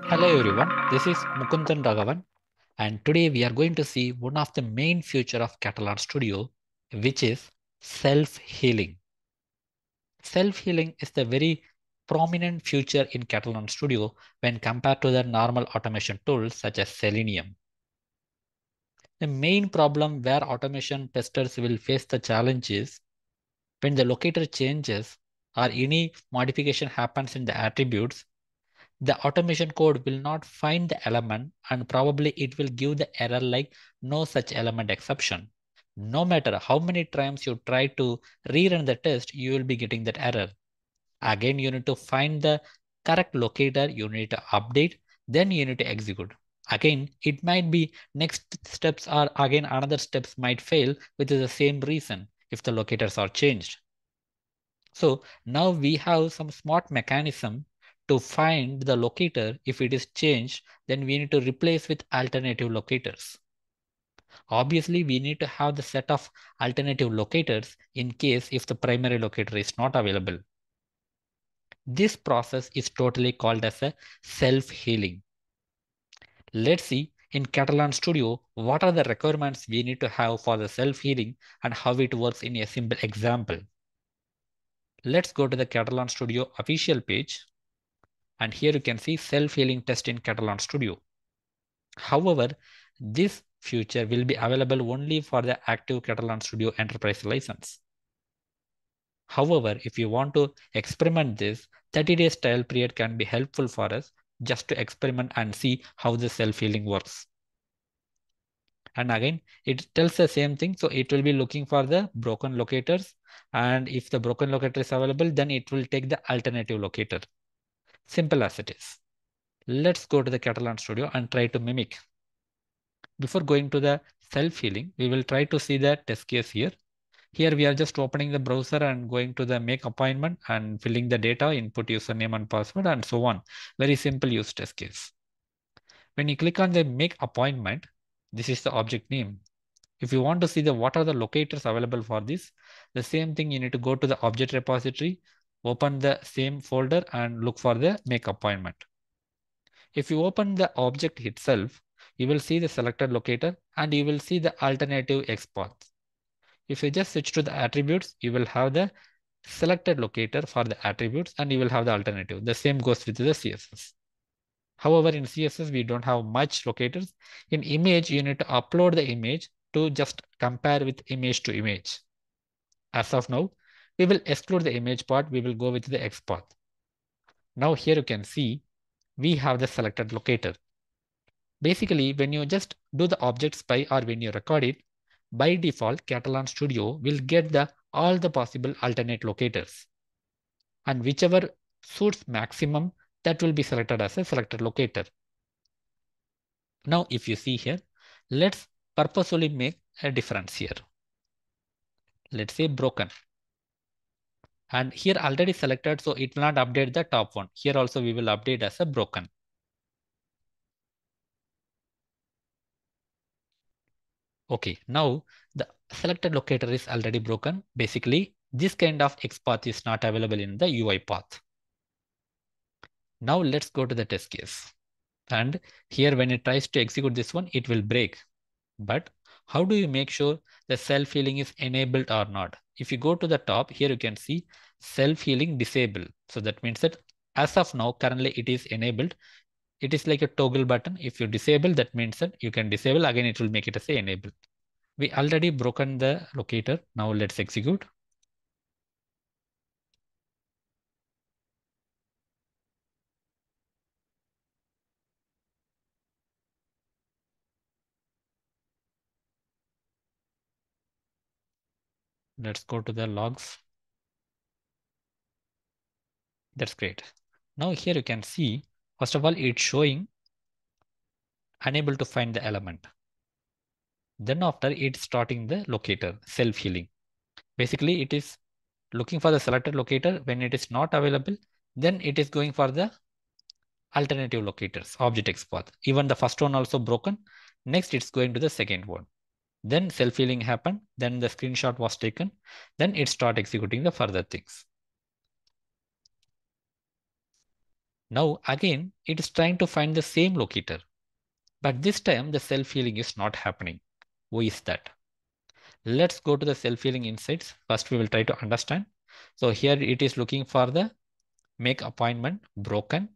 Hello everyone, this is Mukundan Raghavan, and today we are going to see one of the main feature of Katalon Studio, which is self-healing. Self-healing is the very prominent feature in Katalon Studio when compared to the normal automation tools such as Selenium. The main problem where automation testers will face the challenge is when the locator changes or any modification happens in the attributes, the automation code will not find the element and probably it will give the error like no such element exception. No matter how many times you try to rerun the test, you will be getting that error. Again, you need to find the correct locator, you need to update, then you need to execute. Again, it might be next steps are again another steps might fail with the same reason if the locators are changed. So now we have some smart mechanism to find the locator. If it is changed, then we need to replace with alternative locators. Obviously, we need to have the set of alternative locators in case if the primary locator is not available. This process is totally called as a self-healing. Let's see in Catalan Studio, what are the requirements we need to have for the self-healing and how it works in a simple example. Let's go to the Catalan Studio official page. And here you can see self-healing test in Katalon Studio. However, this feature will be available only for the active Katalon Studio enterprise license. However, if you want to experiment this, 30 days trial period can be helpful for us just to experiment and see how the self-healing works. And again, it tells the same thing. So it will be looking for the broken locators. And if the broken locator is available, then it will take the alternative locator. Simple as it is. Let's go to the Catalan Studio and try to mimic. Before going to the self-healing, we will try to see the test case here. Here we are just opening the browser and going to the make appointment and filling the data, input username and password and so on. Very simple use test case. When you click on the make appointment, this is the object name. If you want to see the what are the locators available for this, the same thing you need to go to the object repository, open the same folder and look for the make appointment. If you open the object itself, you will see the selected locator and you will see the alternative exports. If you just switch to the attributes, you will have the selected locator for the attributes and you will have the alternative. The same goes with the CSS. However, in CSS, we don't have much locators. In image, you need to upload the image to just compare with image to image. As of now, we will exclude the image part. We will go with the export. Now here you can see we have the selected locator. Basically, when you just do the object spy or when you record it, by default, Catalan Studio will get all the possible alternate locators. And whichever suits maximum, that will be selected as a selected locator. Now, if you see here, let's purposefully make a difference here. Let's say broken. And here already selected, so it will not update the top one. Here also we will update as a broken. Okay, now the selected locator is already broken. Basically, this kind of XPath is not available in the UI path. Now let's go to the test case. And here when it tries to execute this one, it will break. But how do you make sure the self-healing is enabled or not? If you go to the top, here you can see self-healing disabled. So that means that as of now, currently it is enabled. It is like a toggle button. If you disable, that means that you can disable. Again, it will make it as a enable. We already broken the locator. Now let's execute. Let's go to the logs. That's great. Now here you can see, first of all, it's showing unable to find the element. Then after it's starting the locator, self-healing. Basically, it is looking for the selected locator. When it is not available, then it is going for the alternative locators, object export. Even the first one also broken. Next, it's going to the second one. Then self-healing happened. Then the screenshot was taken. Then it start executing the further things. Now again, it is trying to find the same locator, but this time the self-healing is not happening. Why is that? Let's go to the self-healing insights. First, we will try to understand. So here it is looking for the make appointment broken.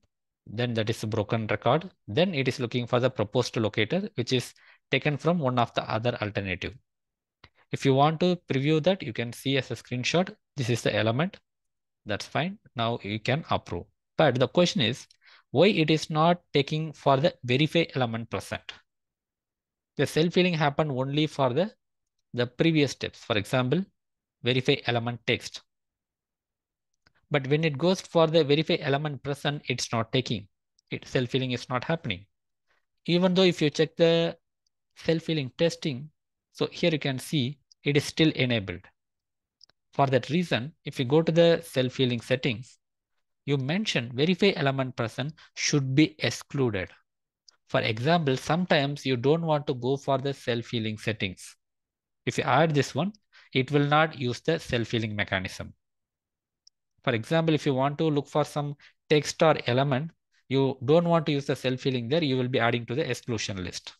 Then that is a broken record. Then it is looking for the proposed locator, which is taken from one of the other alternative. If you want to preview that, you can see as a screenshot. This is the element. That's fine. Now you can approve. But the question is, why it is not taking for the verify element present? The self-healing happened only for the previous steps. For example, verify element text. But when it goes for the verify element present, it's not taking. Self-healing is not happening. Even though if you check the self-healing testing, so here you can see it is still enabled. For that reason, if you go to the self-healing settings, you mention verify element present should be excluded. For example, sometimes you don't want to go for the self-healing settings. If you add this one, it will not use the self-healing mechanism. For example, if you want to look for some text or element, you don't want to use the self-healing there, you will be adding to the exclusion list.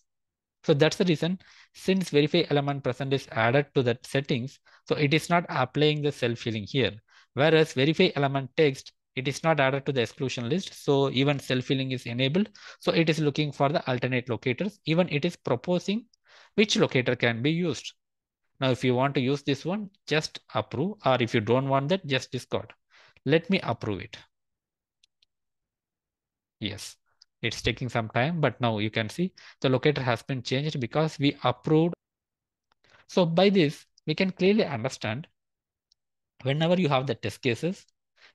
So that's the reason, since verify element present is added to that settings, so it is not applying the self-healing here. Whereas verify element text, it is not added to the exclusion list. So even self-healing is enabled. So it is looking for the alternate locators. Even it is proposing which locator can be used. Now, if you want to use this one, just approve, or if you don't want that, just discard. Let me approve it. Yes, it's taking some time, but now you can see the locator has been changed because we approved. So by this, we can clearly understand whenever you have the test cases,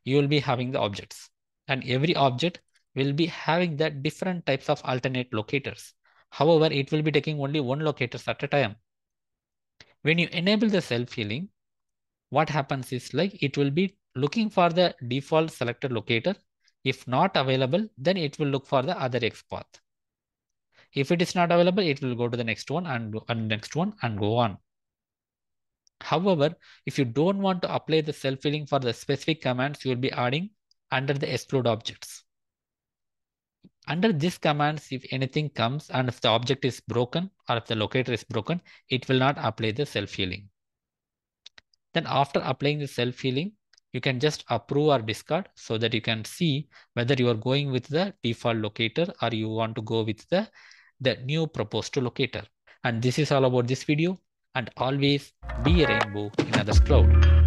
you will be having the objects, and every object will be having the different types of alternate locators. However, it will be taking only one locator at a time. When you enable the self-healing, what happens is like it will be looking for the default selected locator. If not available, then it will look for the other X path. If it is not available, it will go to the next one and next one and go on. However, if you don't want to apply the self-healing for the specific commands, you will be adding under the exclude objects. Under this commands, if anything comes and if the object is broken or if the locator is broken, it will not apply the self-healing. Then after applying the self-healing, you can just approve or discard so that you can see whether you are going with the default locator or you want to go with the new proposed locator. And this is all about this video. And always be a rainbow in others' cloud.